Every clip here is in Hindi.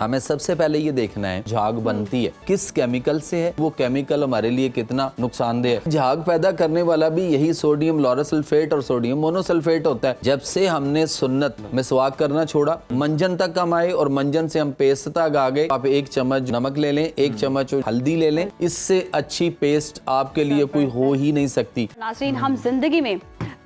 हमें सबसे पहले ये देखना है झाग बनती है किस केमिकल से है, वो केमिकल हमारे लिए कितना नुकसानदेह है। झाग पैदा करने वाला भी यही सोडियम लॉरल सल्फेट और सोडियम मोनोसल्फेट होता है। जब से हमने सुन्नत मिसवाक करना छोड़ा, मंजन तक हम आए और मंजन से हम पेस्ट तक आ गए। आप 1 चम्मच नमक ले लें, 1 चम्मच हल्दी ले लें, इससे अच्छी पेस्ट आपके लिए कोई हो ही नहीं सकती। नाज़रीन, हम जिंदगी में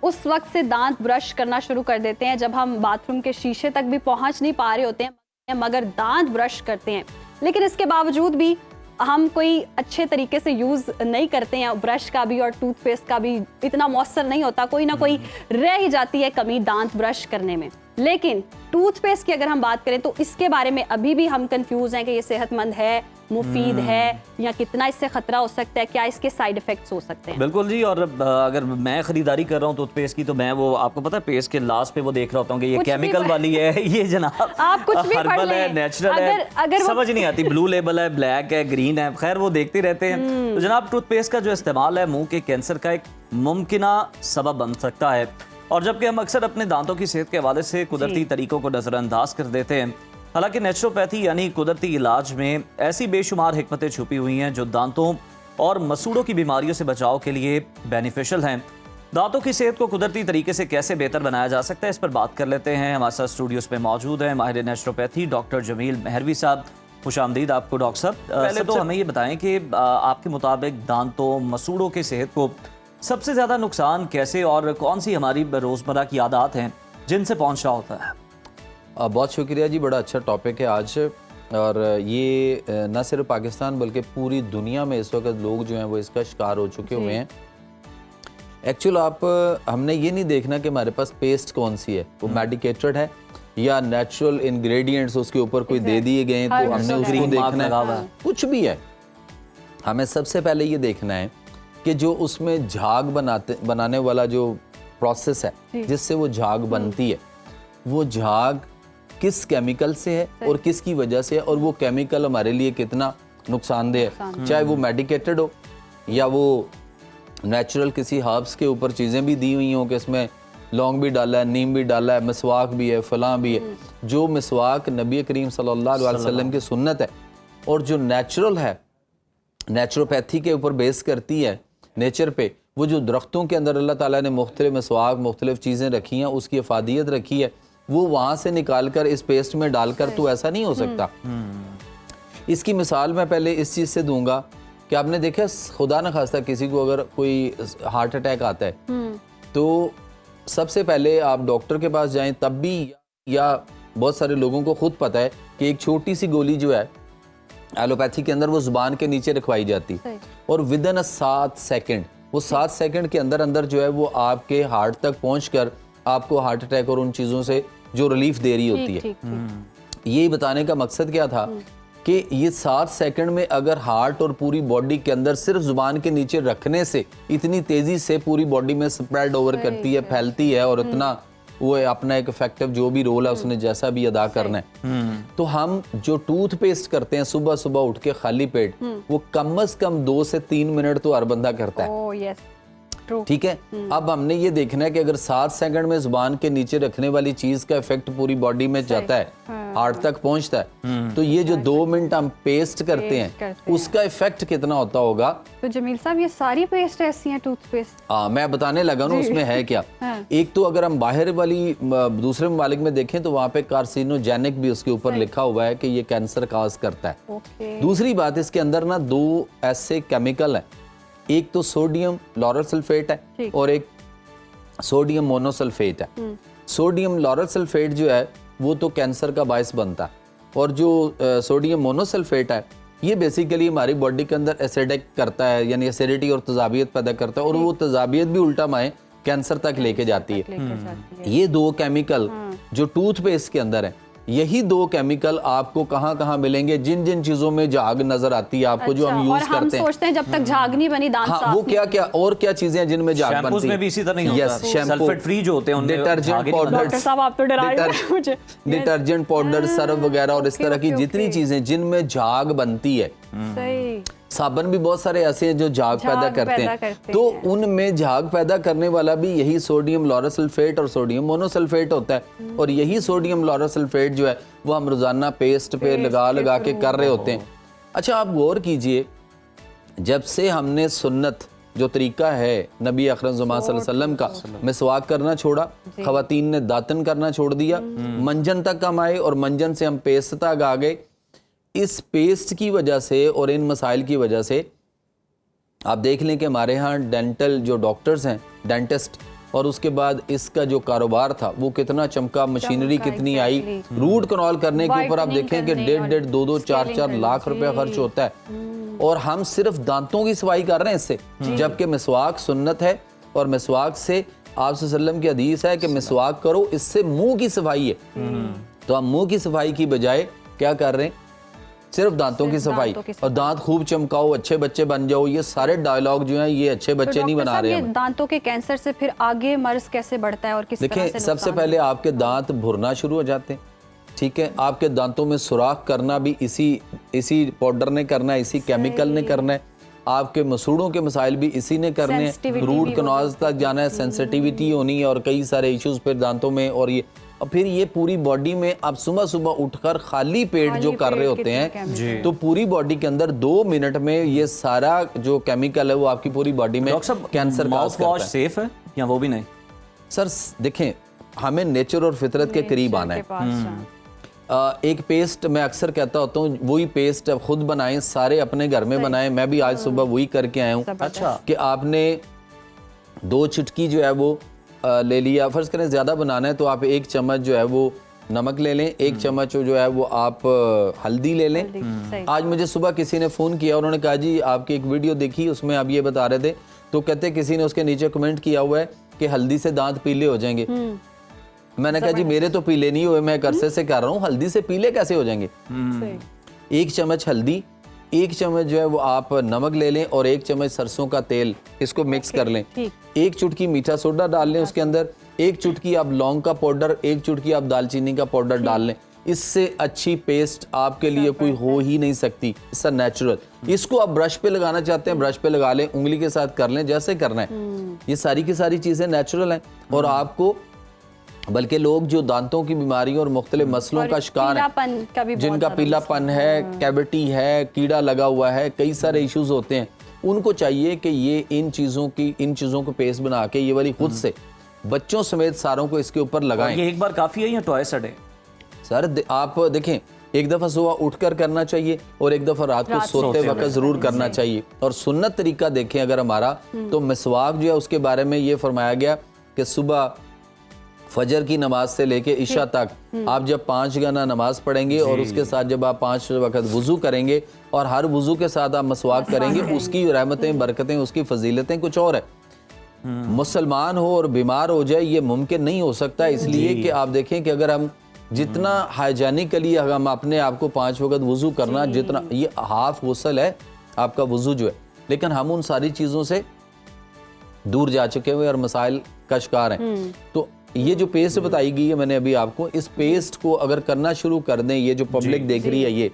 उस वक्त से दांत ब्रश करना शुरू कर देते हैं जब हम बाथरूम के शीशे तक भी पहुंच नहीं पा रहे होते हैं, मगर दांत ब्रश करते हैं। लेकिन इसके बावजूद भी हम कोई अच्छे तरीके से यूज़ नहीं करते हैं। ब्रश का भी और टूथपेस्ट का भी इतना मौसर नहीं होता, कोई ना कोई रह ही जाती है कमी दांत ब्रश करने में। लेकिन टूथपेस्ट की अगर हम बात करें तो इसके बारे में अभी भी हम कंफ्यूज हैं कि ये सेहतमंद है, मुफीद है, या कितना इससे खतरा हो सकता है, क्या इसके साइड इफेक्ट्स हो सकते हैं। बिल्कुल जी। और अगर मैं खरीदारी कर रहा हूँ टूथपेस्ट की तो मैं वो आपको पता है पेस्ट के लास्ट पे वो देख रहा होता हूँ कि ये केमिकल वाली है, ये जनाब आप कुछ भी हर्बल है, नेचुरल है, अगर समझ नहीं आती। ब्लू लेबल है, ब्लैक है, ग्रीन है, खैर वो देखते रहते हैं। तो जनाब टूथपेस्ट का जो इस्तेमाल है मुंह के कैंसर का एक मुमकिना सबब बन सकता है। और जबकि हम अक्सर अपने दांतों की सेहत के हवाले से कुदरती तरीकों को नज़रअंदाज कर देते हैं, हालांकि नेचुरोपैथी यानी कुदरती इलाज में ऐसी बेशुमार हिकमतें छुपी हुई हैं जो दांतों और मसूड़ों की बीमारियों से बचाव के लिए बेनिफिशियल हैं। दांतों की सेहत को कुदरती तरीके से कैसे बेहतर बनाया जा सकता है, इस पर बात कर लेते हैं। हमारे साथ स्टूडियोज में मौजूद हैं माहिर नेचुरोपैथी डॉक्टर जमील मेहरवी साहब। खुशामदीद आपको डॉक्टर साहब। पहले तो हमें ये बताएं कि आपके मुताबिक दांतों मसूड़ों की सेहत को सबसे ज़्यादा नुकसान कैसे और कौन सी हमारी रोज़मर्रा की आदत हैं जिनसे पहुंचा होता है। बहुत शुक्रिया जी, बड़ा अच्छा टॉपिक है आज। और ये न सिर्फ पाकिस्तान बल्कि पूरी दुनिया में इस वक्त लोग जो हैं वो इसका शिकार हो चुके हुए हैं। एक्चुअल हमने ये नहीं देखना कि हमारे पास पेस्ट कौन सी है, वो मेडिकेटेड है या नेचुरल इंग्रेडिएंट्स उसके ऊपर कोई दे दिए गए हैं तो हमने उसको देखना है। कुछ भी है, हमें सबसे पहले ये देखना है कि जो उसमें झाग बनाने वाला जो प्रोसेस है जिससे वो झाग बनती है, वो झाग किस केमिकल से है और किसकी वजह से है, और वो केमिकल हमारे लिए कितना नुकसानदेह है। चाहे वो मेडिकेटेड हो या वो नेचुरल किसी हर्ब्स के ऊपर चीज़ें भी दी हुई हों कि इसमें लौंग भी डाला है, नीम भी डाला है, मिसवाक भी है, फलां भी है। जो मिसवाक नबी करीम सल्लल्लाहु अलैहि वसल्लम की सुन्नत है और जो नेचुरल है, नेचुरोपैथी के ऊपर बेस करती है, नेचर पे, वो जो दरख्तों के अंदर अल्लाह ताला ने मुख्तलिफ मिसवाक मुख्तलिफ चीज़ें रखी हैं, उसकी अफादियत रखी है, वो वहाँ से निकाल कर इस पेस्ट में डालकर तो ऐसा नहीं हो सकता। इसकी मिसाल मैं पहले इस चीज़ से दूंगा कि आपने देखा खुदा न खास्ता किसी को अगर कोई हार्ट अटैक आता है तो सबसे पहले आप डॉक्टर के पास जाएं, तब भी या बहुत सारे लोगों को खुद पता है कि एक छोटी सी गोली जो है एलोपैथी के अंदर वो जुबान के नीचे रखवाई जाती और विदिन 7 सेकंड, वो 7 सेकंड के अंदर अंदर जो है वो आपके हार्ट तक पहुंचकर आपको हार्ट अटैक और उन चीज़ों से जो रिलीफ दे रही होती है। ये बताने का मकसद क्या था कि ये 7 सेकंड में अगर हार्ट और पूरी बॉडी के अंदर सिर्फ जुबान के नीचे रखने से इतनी तेजी से पूरी बॉडी में स्प्रेड ओवर करती है, फैलती है और इतना वो अपना एक इफेक्टिव जो भी रोल है उसने जैसा भी अदा करना है। तो हम जो टूथपेस्ट करते हैं सुबह सुबह उठ के खाली पेट, वो कम से कम 2 से 3 मिनट तो हर बंदा करता है। ठीक है, अब हमने ये देखना है कि अगर 7 सेकंड में जुबान के नीचे रखने वाली चीज का इफेक्ट पूरी बॉडी में जाता है, हार्ट तक पहुंचता है, तो ये जो 2 मिनट हम पेस्ट करते हैं उसका इफेक्ट कितना होता होगा। तो जमील साहब, ये सारी पेस्ट ऐसी हैं टूथपेस्ट? हाँ, मैं बताने लगा ना उसमें है क्या। एक तो अगर हम बाहर वाली दूसरे ममालिक में देखें तो वहाँ पे कार्सिनोजेनिक भी उसके ऊपर लिखा हुआ है कि ये कैंसर काज करता है। दूसरी बात, इसके अंदर ना 2 ऐसे केमिकल हैं, एक तो सोडियम लॉरल सल्फेट है और एक सोडियम मोनोसल्फेट है। सोडियम लॉरल सल्फेट जो है वो तो कैंसर का बायस बनता है, और जो सोडियम मोनोसल्फेट है ये बेसिकली हमारी बॉडी के अंदर एसिडिक करता है, यानी एसिडिटी और तेजाबियत पैदा करता है, और वो तेजाबियत भी उल्टा माए कैंसर तक लेके जाती है। ये 2 केमिकल जो टूथपेस्ट के अंदर है, यही 2 केमिकल आपको कहाँ कहाँ मिलेंगे, जिन जिन चीजों में झाग नजर आती है आपको, जो हम यूज करते हैं। सोचते हैं जब तक झाग नहीं बनी दांत साफ वो क्या क्या और क्या चीजें हैं जिनमें झाग बनती है। शैम्पूज़ में भी इसी तरह नहीं होता, सल्फेट फ्री जो होते हैं उनमें detergent powder, detergent powder, Surf वगैरह और इस तरह की जितनी चीजें जिनमें झाग बनती है, साबुन भी बहुत सारे ऐसे हैं जो झाग पैदा करते हैं, तो उनमें झाग पैदा करने वाला भी यही सोडियम लॉरेल सल्फेट और सोडियम मोनोसल्फेट होता है। और यही सोडियम लॉरेल सल्फेट जो है वो हम रोजाना पेस्ट पे लगा के कर रहे होते हैं। अच्छा, आप गौर कीजिए, जब से हमने सुन्नत जो तरीका है नबी अकरम सल्लल्लाहु अलैहि वसल्लम का, मिसवाक करना छोड़ा, खवातीन ने दातन करना छोड़ दिया, मंजन तक हम आए और मंजन से हम पेस्ट तक आ गए। इस पेस्ट की वजह से और इन मसाइल की वजह से आप देख लें कि हमारे यहाँ डेंटल जो डॉक्टर्स हैं, डेंटिस्ट, और उसके बाद इसका जो कारोबार था वो कितना चमका, मशीनरी कितनी आई। रूट कनाल करने के ऊपर आप देखें कि 1.5, 2, 4 लाख रुपया खर्च होता है और हम सिर्फ दांतों की सफाई कर रहे हैं इससे, जबकि मिसवाक सुन्नत है। और मिसवाक से आप सल्लल्लाहु की हदीस है कि मिसवाक करो, इससे मुंह की सफाई है। तो हम मुंह की सफाई की बजाय क्या कर रहे हैं, सिर्फ दांतों की सफाई। और दांत खूब चमकाओ, अच्छे बच्चे बन जाओ, ये सारे डायलॉग जो हैं ये अच्छे बच्चे नहीं बना रहे हैं। दांतों के कैंसर से फिर आगे मर्ज कैसे बढ़ता है और किस तरह से? देखिए, सबसे पहले आपके दांत भुरना शुरू हो जाते हैं, ठीक है। आपके दांतों में सुराख करना भी इसी पाउडर ने करना है, इसी केमिकल ने करना है। आपके मसूड़ों के मसाइल भी इसी ने करने हैं, रूट कनाल्स तक जाना है, सेंसिटिविटी होनी है और कई सारे इश्यूज फिर दांतों में। और फिर ये पूरी बॉडी में आप सुबह सुबह उठकर खाली पेट जो कर रहे होते हैं, तो पूरी बॉडी के अंदर 2 मिनट में ये सारा जो केमिकल है वो आपकी पूरी बॉडी में कैंसर माउथ वॉश सेफ है या वो भी नहीं? सर देखें, हमें नेचर और फितरत के करीब आना है। एक पेस्ट मैं अक्सर कहता होता हूँ, वही पेस्ट आप खुद बनाएं, सारे अपने घर में बनाएं। मैं भी आज सुबह वही करके आया हूँ। अच्छा, कि आपने 2 चुटकी जो है वो ले लिया, फर्ज करें ज़्यादा बनाना है तो आप 1 चम्मच जो है वो नमक ले लें, 1 चम्मच जो है वो आप हल्दी ले लें। आज मुझे सुबह किसी ने फ़ोन किया, उन्होंने कहा जी आपकी एक वीडियो देखी, उसमें आप ये बता रहे थे, तो कहते किसी ने उसके नीचे कमेंट किया हुआ है कि हल्दी से दांत पीले हो जाएंगे। मैंने कहा जी मेरे तो पीले नहीं हुए, मैं करसे से कर रहा हूँ, हल्दी से पीले कैसे हो जाएंगे? 1 चम्मच हल्दी, 1 चम्मच जो है वो आप नमक ले लें और 1 चम्मच सरसों का तेल, इसको मिक्स कर लें। 1 चुटकी मीठा सोडा डाल लें उसके अंदर, 1 चुटकी आप लौंग का पाउडर, 1 चुटकी आप दालचीनी का पाउडर डाल लें। इससे अच्छी पेस्ट आपके लिए कोई हो ही नहीं सकती, इसका नेचुरल। इसको आप ब्रश पे लगाना चाहते हैं, ब्रश पे लगा लें, उंगली के साथ कर लें, जैसे करना है। ये सारी की सारी चीज़ें नेचुरल हैं। और आपको बल्कि लोग जो दांतों की बीमारियों और मुख्तलिफ मसलों का शिकार हैं, जिनका पीलापन है, कैविटी है, कीड़ा लगा हुआ है, कई सारे इश्यूज होते हैं, उनको चाहिए कि ये इन चीज़ों को पेस्ट बना के ये वाली खुद से बच्चों समेत सारों को इसके ऊपर लगाएं। ये एक बार काफ़ी है या ट्वाइस अ डे? सर आप देखें, एक दफ़ा सुबह उठकर करना चाहिए और एक दफ़ा रात को सोते वक्त ज़रूर करना चाहिए। और सुन्नत तरीका देखें अगर हमारा, तो मिसवाक जो है उसके बारे में ये फरमाया गया कि सुबह फजर की नमाज से लेके इशा तक आप जब 5 गना नमाज पढ़ेंगे और उसके साथ जब आप 5 वक्त वुजू करेंगे और हर वुजू के साथ आप मसवाक करेंगे, उसकी रहमतें, बरकतें, उसकी फजीलतें कुछ और है। मुसलमान हो और बीमार हो जाए ये मुमकिन नहीं हो सकता। इसलिए कि आप देखें कि अगर हम जितना हाइजेनिकली हम अपने आप को 5 वक्त वुजू करना, जितना ये हाफ गुस्ल है आपका वुजू जो है, लेकिन हम उन सारी चीज़ों से दूर जा चुके हुए और मसाइल का शिकार हैं। तो ये जो पेस्ट बताई गई है मैंने अभी आपको, इस पेस्ट को अगर करना शुरू कर दें, ये जो पब्लिक देख रही है ये,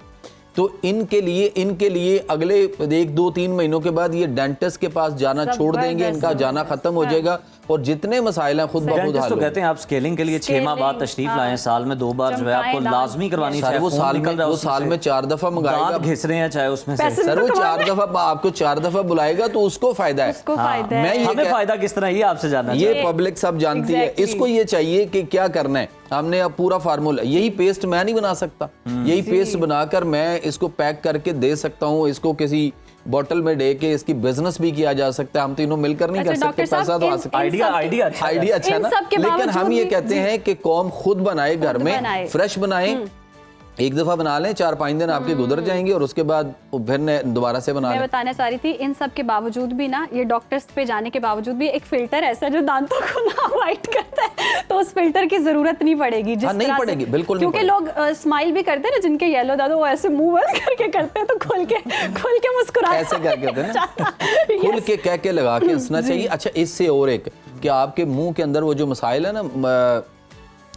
तो इनके लिए अगले 1, 2, 3 महीनों के बाद ये डेंटिस्ट के पास जाना छोड़ देंगे, इनका जाना खत्म हो जाएगा और जितने मसाइल हैं खुद ब खुद हल। तो कहते हैं आप स्केलिंग के लिए 6 माह बाद तशरीफ लाएं, साल में 2 बार जो है आपको लाजमी करवानी चाहिए। वो साल में 4 दफा मंगाएगा, दांत घिस रहे हैं चाहे उसमें से, सर वो 4 दफा आपको 4 दफा बुलाएगा तो उसको फायदा है। हमें फायदा किस तरह, ये आपसे जानना ये पब्लिक सब जानती है। इसको ये चाहिए कि क्या करना है, हमने अब पूरा फार्मूला, यही पेस्ट मैं नहीं बना सकता, यही पेस्ट बनाकर मैं इसको पैक करके दे सकता हूँ, इसको किसी बोतल में दे के इसकी बिजनेस भी किया जा सकता है। हम तीनों मिलकर नहीं कर सकते, पैसा तो आ सकता है। आइडिया अच्छा ना, लेकिन हम ये कहते हैं कि कौम खुद बनाए, घर में फ्रेश बनाए, एक दफा बना लें, 4-5 दिन आपके गुजर जाएंगे और उसके बाद फिर दोबारा से बना लें। मैं बताना चाह रही थी, इन सब के बावजूद भी ना, ये डॉक्टर्स पे जाने के बावजूद भी एक फिल्टर ऐसा जो दांतों को ना व्हाइट करता है, तो उस फिल्टर की जरूरत नहीं पड़ेगी। नहीं पड़ेगी, बिल्कुल नहीं, क्योंकि लोग स्माइल भी करते हैं ना, जिनके येलो दांत, वो ऐसे मुंह बंद करके करते हैं, तो खोल के मुस्कुराते ऐसे करके ना, खुल के कह के लगा के हंसना चाहिए। अच्छा, इससे और एक कि आपके मुंह के अंदर वो जो मसाइल है ना,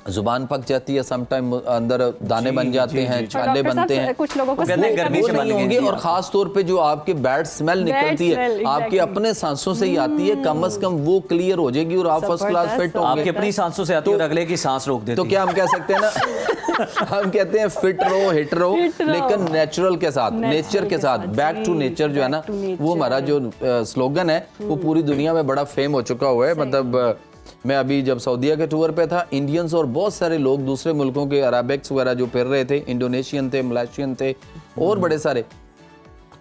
जुबान पक जाती है, समटाइम अंदर दाने बन जाते हैं, और छाले डॉक्टर बनते साहब, हैं, कुछ लोगों को वो कहते हैं smell का गर्मी भी से वो बन नहीं गए होंगे। जी और आप। खास तौर पे जो आपके बैड स्मेल निकलती है smell, आपके exactly. अपने सांसों से ही आती है, कम से कम वो क्लियर हो जाएगी और आप फर्स्ट क्लास जबरदस्त, फिट आपकी होंगे। अपनी सांसों से आती है और अगले की सांस रोक देती तो है। क्या हम कह सकते हैं ना हम कहते हैं फिट रहो, हिट रहो, Hit रहो। लेकिन नेचुरल के साथ, Natural नेचर के के साथ, साथ, बैक टू जी, नेचर जो है ना, back to nature। वो हमारा जो स्लोगन है वो पूरी दुनिया में बड़ा फेम हो चुका हुआ है। मतलब मैं अभी जब सऊदीया के टूर पे था, इंडियंस और बहुत सारे लोग दूसरे मुल्कों के अरबिक्स वगैरह जो फिर रहे थे, इंडोनेशियन थे, मलेशियन थे और बड़े सारे,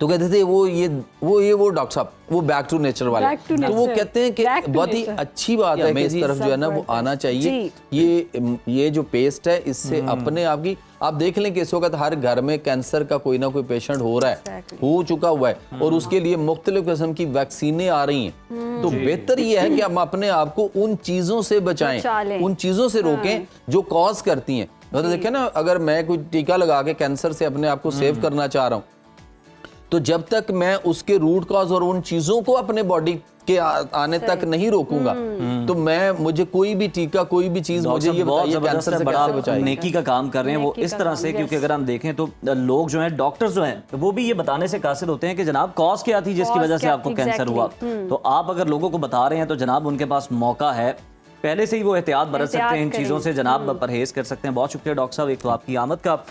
तो कहते थे वो डॉक्टर साहब वो बैक टू नेचर वाले। Back to तो वो nature। कहते हैं कि Back to बहुत ही nature। अच्छी बात है, हमें इस तरफ जो है ना वो आना चाहिए। ये जो पेस्ट है इससे अपने आप की, आप देख लें कि इस वक्त हर घर में कैंसर का कोई ना कोई पेशेंट हो रहा है, Exactly। हो चुका हुआ है, और उसके लिए मुख्तलिफ किस्म की वैक्सीनें आ रही हैं। तो बेहतर ये है कि हम अपने आप को उन चीज़ों से बचा लें। बचाएं, उन चीज़ों से रोकें जो कॉज करती हैं। मतलब देखिए ना, अगर मैं कोई टीका लगा के कैंसर से अपने आप को सेव करना चाह रहा हूँ, तो जब तक मैं उसके रूट कॉज और उन चीज़ों को अपने बॉडी के आने तक नहीं रोकूंगा, तो मुझे कोई भी टीका, कोई भी चीज़ मुझे ये बहुत बताइए जबरदस्त कैंसर है, से बड़ा कैसे बचाएगी। नेकी का काम कर रहे हैं वो नेकी इस का तरह काम, से, क्योंकि yes। अगर हम देखें तो लोग जो हैं, डॉक्टर्स जो हैं, वो भी ये बताने से कासिर होते हैं कि जनाब कॉज क्या थी जिसकी Cause वजह से क्या आपको थी, कैंसर हुआ। exactly। तो आप अगर लोगों को बता रहे हैं तो जनाब उनके पास मौका है, पहले से ही वो एहतियात बरत सकते हैं, इन एहतियात चीज़ों से जनाब परहेज कर सकते हैं। बहुत शुक्रिया डॉक्टर साहब, एक तो आपकी आमद का,